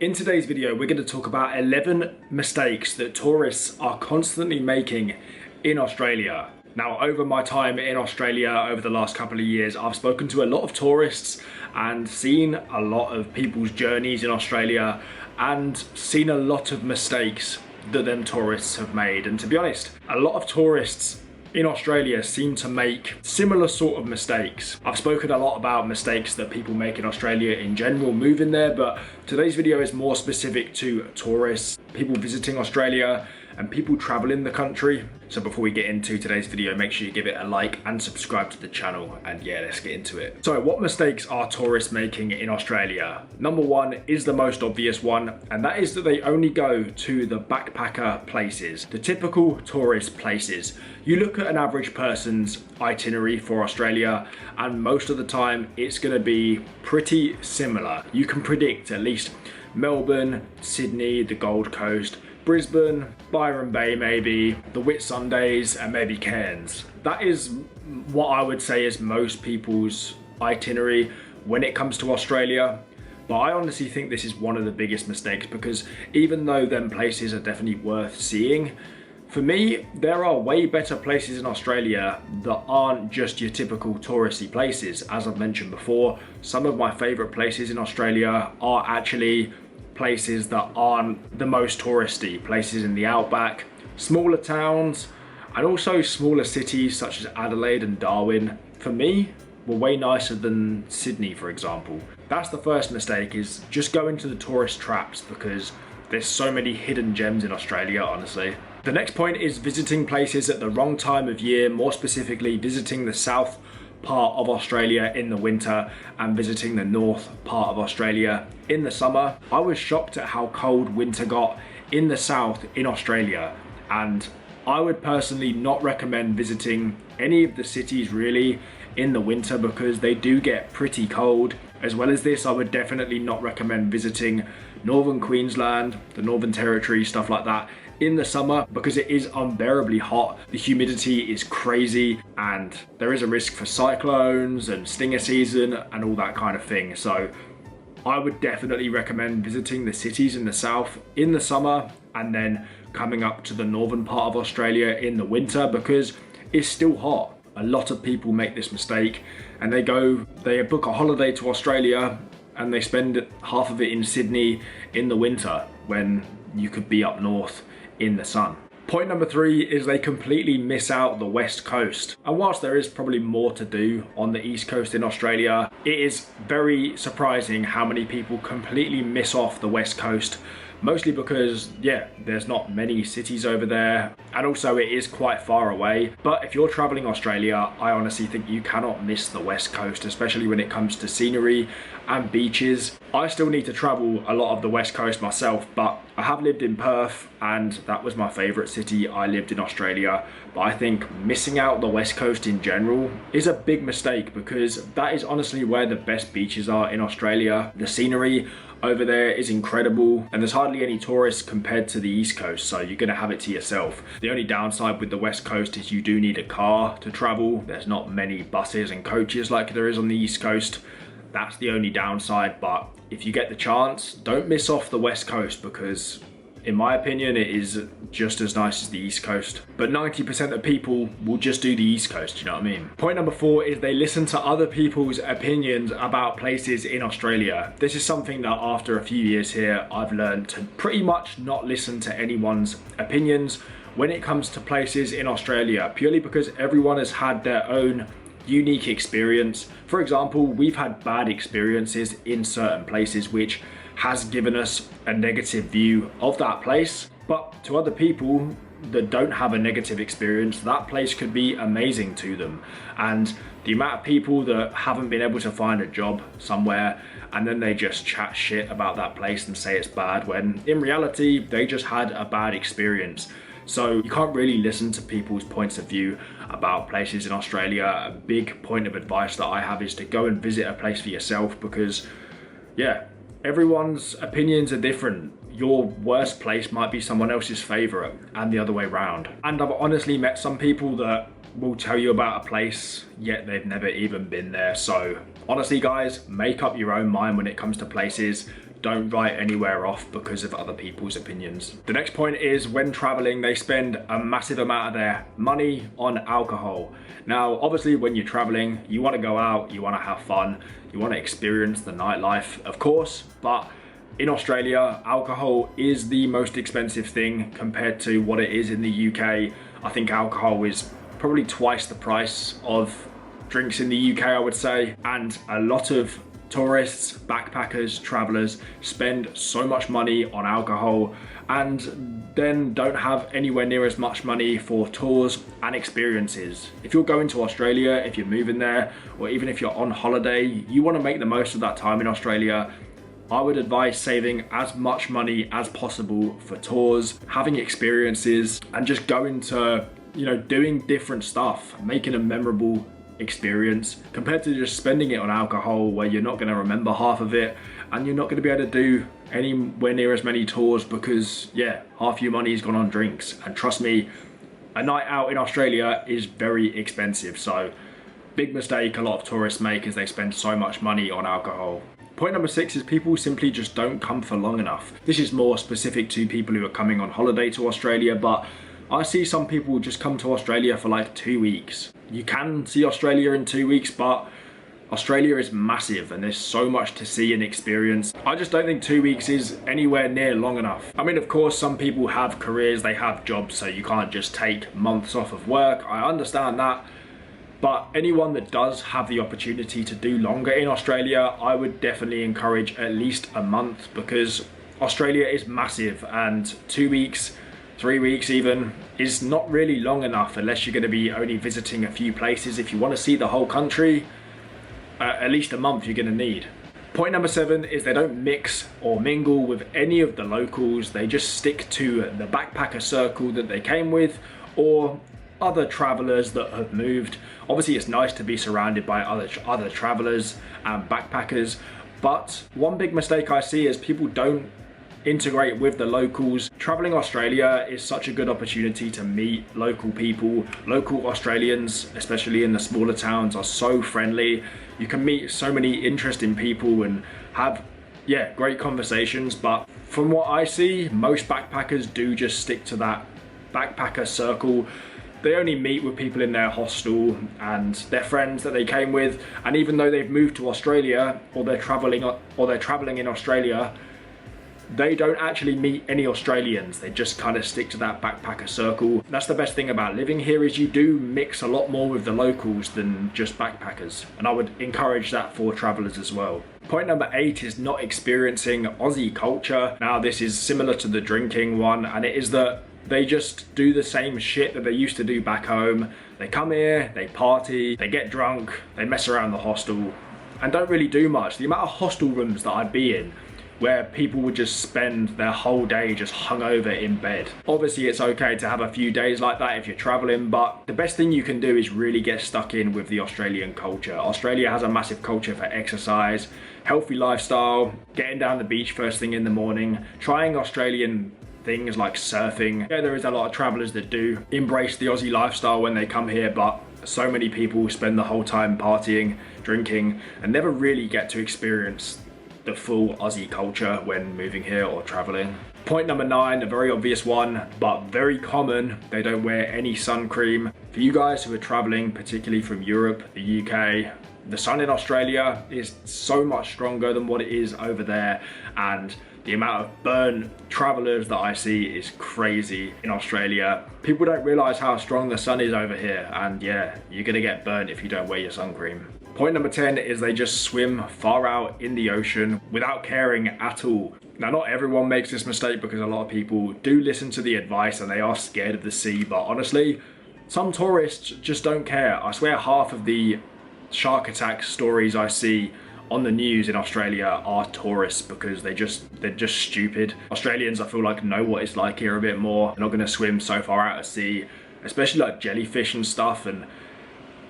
In today's video, we're going to talk about 11 mistakes that tourists are constantly making in Australia. Now, over my time in Australia over the last couple of years, I've spoken to a lot of tourists and seen a lot of people's journeys in Australia and seen a lot of mistakes that them tourists have made. And to be honest, a lot of tourists in Australia seem to make similar sort of mistakes. I've spoken a lot about mistakes that people make in Australia in general moving there, but today's video is more specific to tourists, people visiting Australia and people traveling the country. So before we get into today's video, make sure you give it a like and subscribe to the channel, and yeah, let's get into it. So what mistakes are tourists making in Australia? Number one is the most obvious one, and that is that they only go to the backpacker places, the typical tourist places. You look at an average person's itinerary for Australia, and most of the time it's going to be pretty similar. You can predict at least Melbourne, Sydney, the Gold Coast, Brisbane, Byron Bay maybe, the Whitsundays, and maybe Cairns. That is what I would say is most people's itinerary when it comes to Australia. But I honestly think this is one of the biggest mistakes, because even though them places are definitely worth seeing, for me, there are way better places in Australia that aren't just your typical touristy places. As I've mentioned before, some of my favourite places in Australia are actually places that aren't the most touristy, places in the Outback, smaller towns, and also smaller cities such as Adelaide and Darwin, for me, were way nicer than Sydney, for example. That's the first mistake, is just go into the tourist traps, because there's so many hidden gems in Australia, honestly. The next point is visiting places at the wrong time of year, more specifically visiting the south part of Australia in the winter and visiting the north part of Australia in the summer. I was shocked at how cold winter got in the south in Australia, and I would personally not recommend visiting any of the cities really in the winter, because they do get pretty cold. As well as this, I would definitely not recommend visiting northern Queensland, the Northern Territory, stuff like that in the summer, because it is unbearably hot. The humidity is crazy and there is a risk for cyclones and stinger season and all that kind of thing. So I would definitely recommend visiting the cities in the south in the summer and then coming up to the northern part of Australia in the winter, because it's still hot. A lot of people make this mistake and they book a holiday to Australia and they spend half of it in Sydney in the winter when you could be up north in the sun. Point number three is they completely miss out the west coast. And whilst there is probably more to do on the east coast in Australia, it is very surprising how many people completely miss off the west coast. Mostly because, yeah, there's not many cities over there, and also it is quite far away. But if you're traveling Australia, I honestly think you cannot miss the west coast, especially when it comes to scenery and beaches. I still need to travel a lot of the west coast myself, but I have lived in Perth and that was my favourite city I lived in Australia. But I think missing out the west coast in general is a big mistake, because that is honestly where the best beaches are in Australia. The scenery over there is incredible and there's hardly any tourists compared to the east coast, so you're gonna have it to yourself. The only downside with the west coast is you do need a car to travel. There's not many buses and coaches like there is on the east coast. That's the only downside, but if you get the chance, don't miss off the west coast, because in my opinion, it is just as nice as the east coast. But 90% of people will just do the east coast, you know what I mean? Point number four is they listen to other people's opinions about places in Australia. This is something that after a few years here, I've learned to pretty much not listen to anyone's opinions when it comes to places in Australia, purely because everyone has had their own unique experience. For example, we've had bad experiences in certain places, which has given us a negative view of that place. But to other people that don't have a negative experience, that place could be amazing to them. And the amount of people that haven't been able to find a job somewhere and then they just chat shit about that place and say it's bad, when in reality they just had a bad experience. So you can't really listen to people's points of view about places in Australia. A big point of advice that I have is to go and visit a place for yourself, because yeah, everyone's opinions are different. Your worst place might be someone else's favorite and the other way around. And I've honestly met some people that will tell you about a place, yet they've never even been there. So honestly guys, make up your own mind when it comes to places. don't write anywhere off because of other people's opinions. The next point is when traveling, they spend a massive amount of their money on alcohol. Now, obviously when you're traveling, you want to go out, you want to have fun, you want to experience the nightlife, of course, but in Australia, alcohol is the most expensive thing compared to what it is in the UK. I think alcohol is probably twice the price of drinks in the UK, I would say. And a lot of tourists, backpackers, travelers spend so much money on alcohol and then don't have anywhere near as much money for tours and experiences. If you're going to Australia, if you're moving there, or even if you're on holiday, you want to make the most of that time in Australia. I would advise saving as much money as possible for tours, having experiences, and just going to, doing different stuff, making a memorable experience compared to just spending it on alcohol where you're not going to remember half of it and you're not going to be able to do anywhere near as many tours because, half your money's gone on drinks. And trust me, a night out in Australia is very expensive. So, big mistake a lot of tourists make is they spend so much money on alcohol. Point number 6 is people simply just don't come for long enough. This is more specific to people who are coming on holiday to Australia, but I see some people just come to Australia for like 2 weeks. You can see Australia in 2 weeks, but Australia is massive and there's so much to see and experience. I just don't think 2 weeks is anywhere near long enough. I mean, of course, some people have careers, they have jobs, so you can't just take months off of work. I understand that. But anyone that does have the opportunity to do longer in Australia, I would definitely encourage at least a month because Australia is massive and 2 weeks, 3 weeks even, is not really long enough unless you're going to be only visiting a few places. If you want to see the whole country, at least a month you're going to need. Point number 7 is they don't mix or mingle with any of the locals. They just stick to the backpacker circle that they came with or other travelers that have moved. Obviously it's nice to be surrounded by other travelers and backpackers, but one big mistake I see is people don't integrate with the locals. Traveling Australia is such a good opportunity to meet local people. Local Australians, especially in the smaller towns, are so friendly. You can meet so many interesting people and have great conversations, but from what I see, most backpackers do just stick to that backpacker circle. They only meet with people in their hostel and their friends that they came with, and even though they've moved to Australia or they're traveling in Australia, they don't actually meet any Australians. They just kind of stick to that backpacker circle. That's the best thing about living here is you do mix a lot more with the locals than just backpackers, and I would encourage that for travelers as well. Point number 8 is not experiencing Aussie culture. Now this is similar to the drinking one, and it is that they just do the same shit that they used to do back home. They come here, they party, they get drunk, they mess around the hostel and don't really do much. The amount of hostel rooms that I'd be in where people would just spend their whole day just hungover in bed. Obviously it's okay to have a few days like that if you're traveling, but the best thing you can do is really get stuck in with the Australian culture. Australia has a massive culture for exercise, healthy lifestyle, getting down the beach first thing in the morning, trying Australian things like surfing. There is a lot of travelers that do embrace the Aussie lifestyle when they come here, but so many people spend the whole time partying, drinking, and never really get to experience the full Aussie culture when moving here or traveling. Point number 9, a very obvious one, but very common, they don't wear any sun cream. For you guys who are traveling, particularly from Europe, the UK, the sun in Australia is so much stronger than what it is over there, and the amount of burnt travelers that I see is crazy in Australia. People don't realize how strong the sun is over here, and you're gonna get burnt if you don't wear your sun cream. Point number 10 is they just swim far out in the ocean without caring at all. Now, not everyone makes this mistake because a lot of people do listen to the advice and they are scared of the sea, but honestly, some tourists just don't care. I swear half of the shark attack stories I see on the news in Australia are tourists because they're just stupid. Australians, I feel like, know what it's like here a bit more. They're not going to swim so far out at sea, especially like jellyfish and stuff, and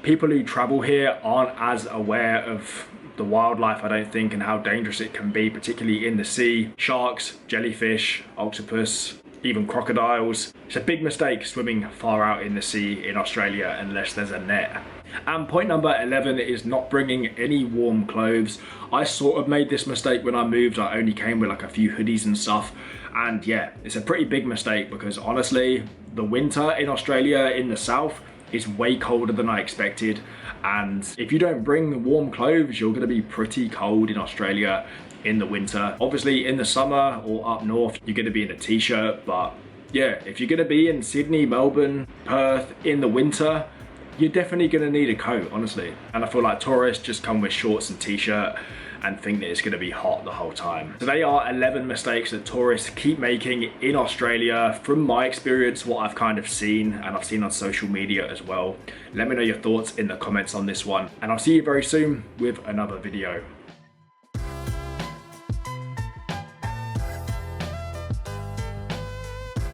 people who travel here aren't as aware of the wildlife, I don't think, and how dangerous it can be, particularly in the sea. Sharks, jellyfish, octopus, even crocodiles. It's a big mistake swimming far out in the sea in Australia unless there's a net. And point number 11 is not bringing any warm clothes. I sort of made this mistake when I moved. I only came with like a few hoodies and stuff. And yeah, it's a pretty big mistake because honestly, the winter in Australia in the south is way colder than I expected. And if you don't bring warm clothes, you're gonna be pretty cold in Australia in the winter. Obviously in the summer or up north, you're gonna be in a t-shirt, but yeah, if you're gonna be in Sydney, Melbourne, Perth in the winter, you're definitely gonna need a coat, honestly. And I feel like tourists just come with shorts and t-shirt and think that it's gonna be hot the whole time. So they are 11 mistakes that tourists keep making in Australia. From my experience, what I've kind of seen, and I've seen on social media as well. Let me know your thoughts in the comments on this one. And I'll see you very soon with another video.